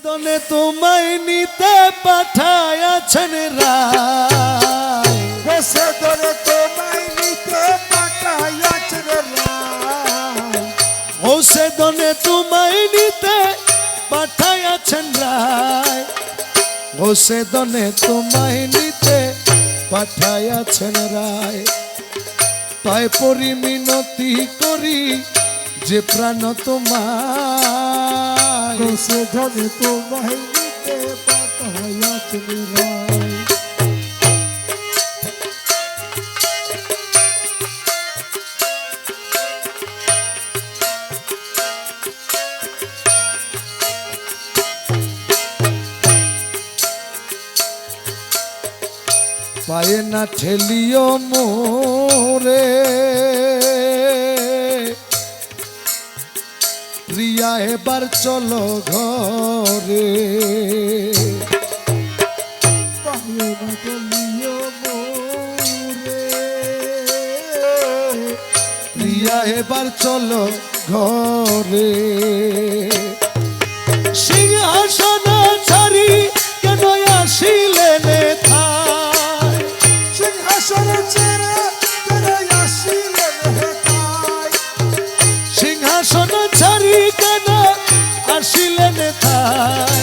দনে তোমায় নিতে পাঠায়াছেন রায়, বসে দনে তোমায় নিতে পাঠায়াছেন রায়, বসে দনে তোমায় নিতে পাঠায়াছেন রায়, বসে দনে তোমায় নিতে পাঠায়াছেন রায়। তাই পরি মিনতি করি যে প্রাণ তোমায়, বসে দনে তোমায় নিতে পাঠায়াছেন রায়। পায়ে না ঠেলিও মোরে প্রিয়া, এবার চলো ঘরে। পায়ে না ঠেলিও মোরে প্রিয়া, এবার চলো ঘরে। সিংহাসন ছাড়ি কেন আসিলেন থায়, সিংহাসন ছেড়ে কেন আসিলেন হেথায়, সিংহাসন ছাড়ি কেন আসিলেন থায়।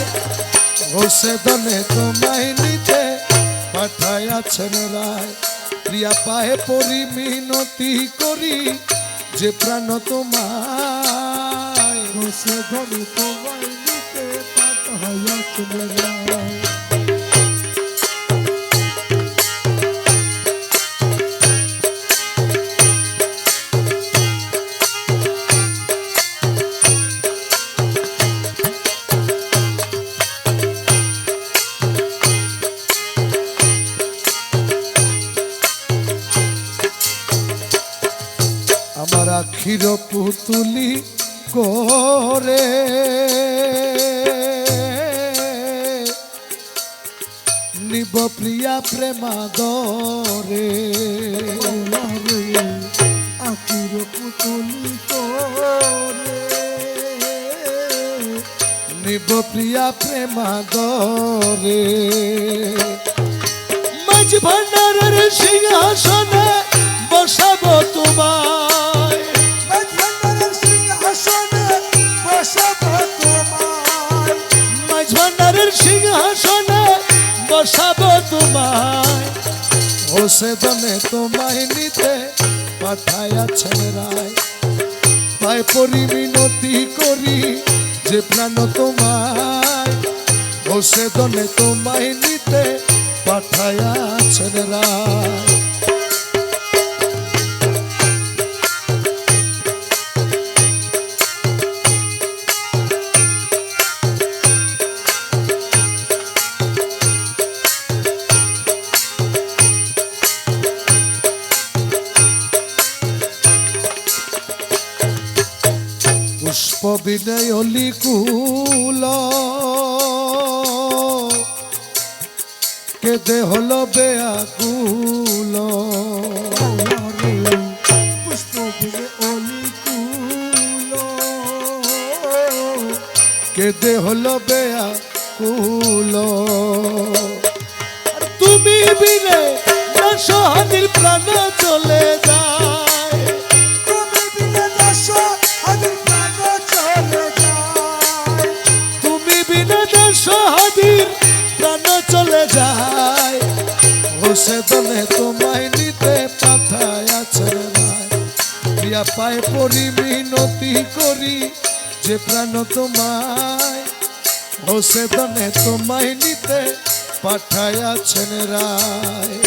বসে দনে তোমায় নিতে পাঠায়াছেন রায়, প্রিয়া পায়ে পরি মিনতি করি যে প্রাণ তোমায়, বসে দনে তোমায় নিতে পাঠায়াছেন রায়। আমার আখির পুতুলি করে নিব প্রিয়া প্রেমাদরে, আখির পুতুলি করে নিব প্রিয়া প্রেমাদরে। মাঝ ভান্ডারের সিংহাসনে বসাবো তোমায়, মাঝভান্ডারের সিংহাসনে বসাবো তোমায়, মাঝ ভান্ডারের সিংহাসনে বসাবো তোমায়। বসে দনে তোমায় নিতে পাঠায়াছেন রায়, তাই পরি মিনতি করি যে প্রাণ তোমায়, বসে দনে তোমায় নিতে পাঠায়াছেন রায়। পুষ্প বিনয় লিকুল কেদে হলো বেয়াকুল, পুষ্প বিনে অলিকুল কেদে হলো বেয়াকুল। তুমি বিনে সহাদির প্রাণ চলে যায়, তুমি বিনে দাস হাদির প্রাণ চলে যায়, তুমি বিনে সহাদির প্রাণ চলে যায়। বসে দনে তোমায় নিতে পাঠায়াছেন রায়, প্রিয়া পায়ে পরি মিনতি করি যে প্রাণ তোমায়, বসে দনে তোমায় নিতে পাঠায়াছেন রায়।